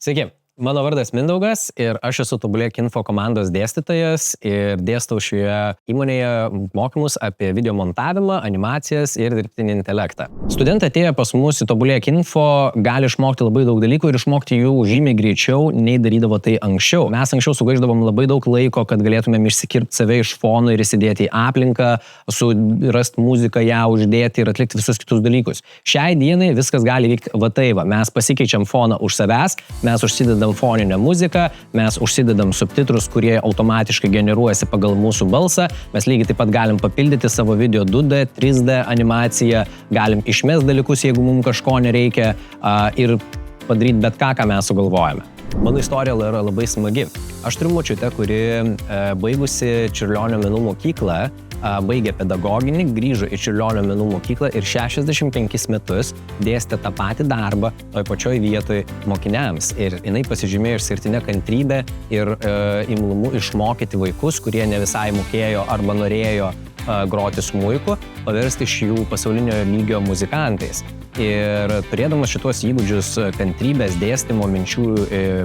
Sveiki, mano vardas Mindaugas ir aš esu Tobulėk Info komandos dėstytojas ir dėstau šioje įmonėje mokymus apie video montavimą, animacijas ir dirbtinį intelektą. Studentai atėję pas mus į Tobulėk Info gali išmokti labai daug dalykų ir išmokti jų žymiai greičiau, nei darydavo tai anksčiau. Mes anksčiau sugaišdavom labai daug laiko, kad galėtumėm išsikirpti save iš fono ir įsidėti į aplinką, surasti muziką, ją uždėti ir atlikti visus kitus dalykus. Šiai dienai viskas gali vykti va tai va. Mes pasikeičiam foną už savęs, mes užsidedam foninę muziką, mes užsidedam subtitrus, kurie automatiškai generuojasi pagal mūsų balsą. Mes lygiai taip pat galim papildyti savo video 2D, 3D animaciją, galim išmest dalykus, jeigu mums kažko nereikia ir padaryti bet ką mes sugalvojame. Mano istorija yra labai smagi. Aš turiu močiutę, kuri baigusi Čiurlionio menų mokyklą, baigė pedagoginį, grįžo į Čiurlionio menų mokyklą ir 65 metus dėstė tą patį darbą toj pačioj vietoj mokiniams. Ir jinai pasižymėjo išskirtinę kantrybę ir imlumu išmokyti vaikus, kurie ne visai mokėjo arba norėjo groti smuiku, paversti iš jų pasaulinio lygio muzikantais. Ir turėdamas šitos įgūdžius kantrybės, dėstymo, minčių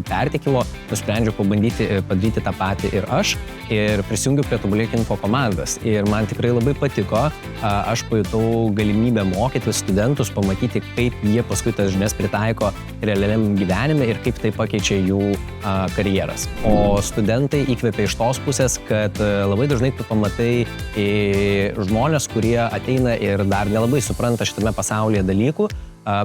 perteikimo, nusprendžiau pabandyti padaryti tą patį ir aš ir prisijungiau prie Tobulėk Info komandos. Ir man tikrai labai patiko, aš pajutau galimybę mokyti studentus, pamatyti, kaip jie paskui tas žinias pritaiko realiam gyvenime ir kaip tai pakeičia jų karjeras. O studentai įkvėpia iš tos pusės, kad labai dažnai tu pamatai žmonės, kurie ateina ir dar nelabai supranta šitame pasaulyje dalykų,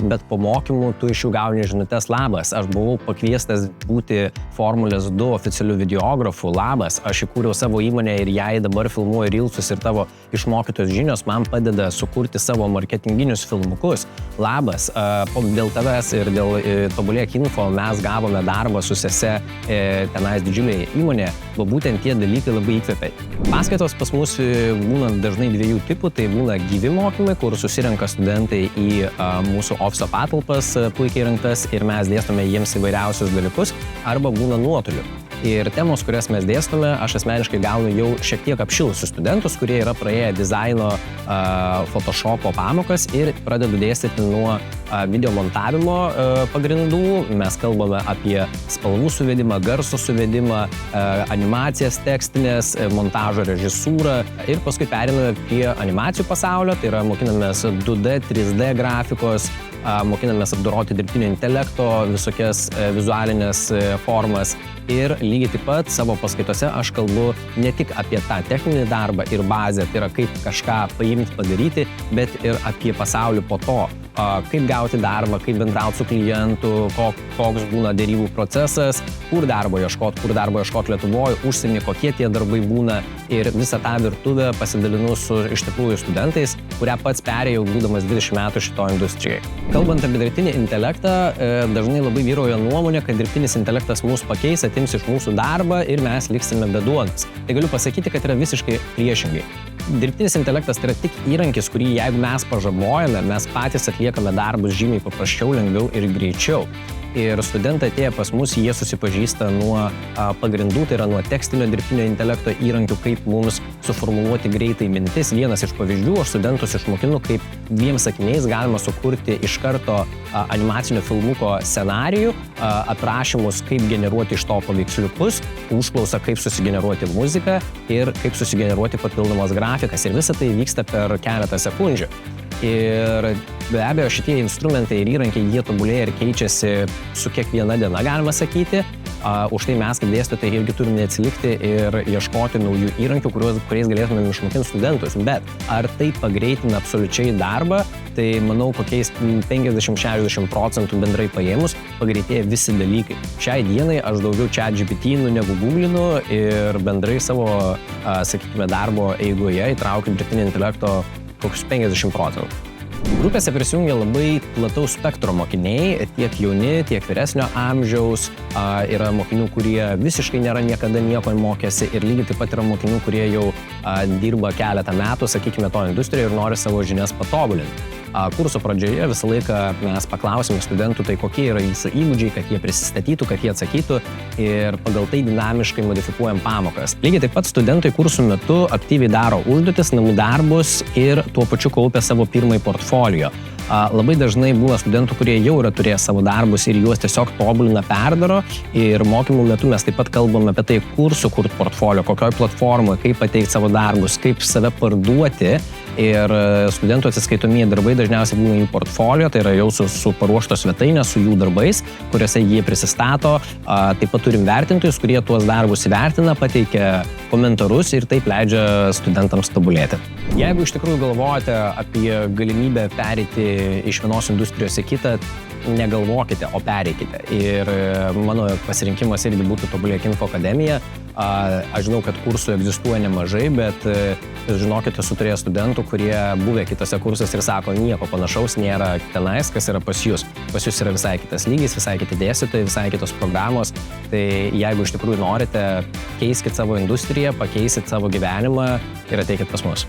bet po mokymų tu iš jų gauni žinutes: labas, aš buvau pakviestas būti Formulės 2 oficialių videografų, labas, aš įkūriau savo įmonę ir jai dabar filmuoju reelsus ir tavo išmokytos žinios man padeda sukurti savo marketinginius filmukus. Labas, dėl tavęs ir dėl Tobulėk Info mes gavome darbą su sese tenais didžiulėje įmonėje, va būtent tie dalykai labai įkvepia. Paskaitos pas mus būna dažnai dviejų tipų, tai būna gyvi mokymai, kur susirenka studentai į mūsų ofiso patalpas puikiai įrengtas ir mes dėstome jiems įvairiausius dalykus, arba būna nuotoliu. Ir temos, kurias mes dėstome, aš asmeniškai gaunu jau šiek tiek apšilusius studentus, kurie yra praėję dizaino, Photoshopo pamokas ir pradedu dėstyti nuo video montavimo pagrindų. Mes kalbame apie spalvų suvedimą, garso suvedimą, animacijas tekstinės, montažo režisūrą ir paskui periname prie animacijų pasaulio, tai yra mokinamės 2D, 3D grafikos, mokinamės apdoroti dirbtinio intelekto visokias vizualinės formas. Ir lygiai taip pat savo paskaitose aš kalbu ne tik apie tą techninį darbą ir bazę, tai yra kaip kažką paimti, padaryti, bet ir apie pasaulį po to. Kaip gauti darbą, kaip bendrauti su klientu, koks būna derybų procesas, kur darbo ieškoti Lietuvoje, užsienį, kokie tie darbai būna. Ir visą tą virtuvę pasidalinu su iš tikrųjų studentais, kurią pats perėjau būdamas 20 metų šitoje industrijoje. Kalbant apie dirbtinį intelektą, dažnai labai vyrauja nuomonė, kad dirbtinis intelektas mus pakeis, atims iš mūsų darbą ir mes liksime be duonos. Tai galiu pasakyti, kad yra visiškai priešingai. Dirbtinis intelektas tai yra tik įrankis, kurį jeigu mes pažabojame, mes patys atliekame darbus žymiai paprasčiau, lengviau ir greičiau. Ir studentai atėję pas mus, jie susipažįsta nuo pagrindų, tai yra nuo tekstinio dirbtinio intelekto įrankių, kaip mums suformuluoti greitai mintis. Vienas iš pavyzdžių, aš studentus išmokinu, kaip 2 sakiniais galima sukurti iš karto animacinio filmuko scenarijų, aprašymus, kaip generuoti iš to paveiksliukus, užklausą, kaip susigeneruoti muziką ir kaip susigeneruoti papildomas grafikas. Ir visa tai vyksta per keletą sekundžių. Ir be abejo šitie instrumentai ir įrankiai, jie tobulėja ir keičiasi su kiekviena diena, galima sakyti. Už tai mes kaip dėstytojai irgi turime neatsilikti ir ieškoti naujų įrankių, kuriais galėtume išmokinti studentus. Bet ar tai pagreitina absoliučiai darbą, tai manau kokiais 50-60% bendrai paėmus pagreitėja visi dalykai. Šiai dienai aš daugiau ChatGPT negu googlinu ir bendrai savo, sakykime, darbo eigoje įtraukiu dirbtinio intelekto kokius 50%. Grupėse prisijungia labai plataus spektro mokiniai, tiek jauni, tiek vyresnio amžiaus. Yra mokinių, kurie visiškai nėra niekada nieko mokėsi ir lygiai taip pat yra mokinių, kurie jau dirba keletą metų, sakykime, to industrijoje ir nori savo žinias patobulinti. Kurso pradžioje visą laiką mes paklausime studentų, tai kokie yra jūsų įgūdžiai, kad jie prisistatytų, kad jie atsakytų ir pagal tai dinamiškai modifikuojam pamokas. Lygiai taip pat studentai kursų metu aktyviai daro užduotis, namų darbus ir tuo pačiu kaupia savo pirmąjį portfolio. Labai dažnai būna studentų, kurie jau yra turėję savo darbus ir juos tiesiog tobulina, perdaro. Ir mokymų metu mes taip pat kalbame apie tai, kur sukurti portfolio, kokioj platformoje, kaip pateikti savo darbus, kaip save parduoti. Ir studentų atsiskaitomieji darbai dažniausiai būna jų portfolio, tai yra jau su paruoštos svetainės, su jų darbais, kuriuose jie prisistato. Taip pat turim vertintojus, kurie tuos darbus įvertina, pateikia komentarus ir taip leidžia studentams tobulėti. Jeigu iš tikrųjų galvojate apie galimybę pereiti iš vienos industrijos į kitą, negalvokite, o pereikite. Ir mano pasirinkimas irgi būtų Tobulėk Info Akademija. Aš žinau, kad kursų egzistuoja nemažai, bet žinokite, esu turėjęs studentų, kurie buvę kitose kursuose ir sako, nieko panašaus nėra tenais, kas yra pas jūs. Pas jūs yra visai kitas lygis, visai kiti dėstytojai, visai kitos programos. Tai jeigu iš tikrųjų norite, keiskit savo industriją, pakeisit savo gyvenimą ir ateikit pas mus.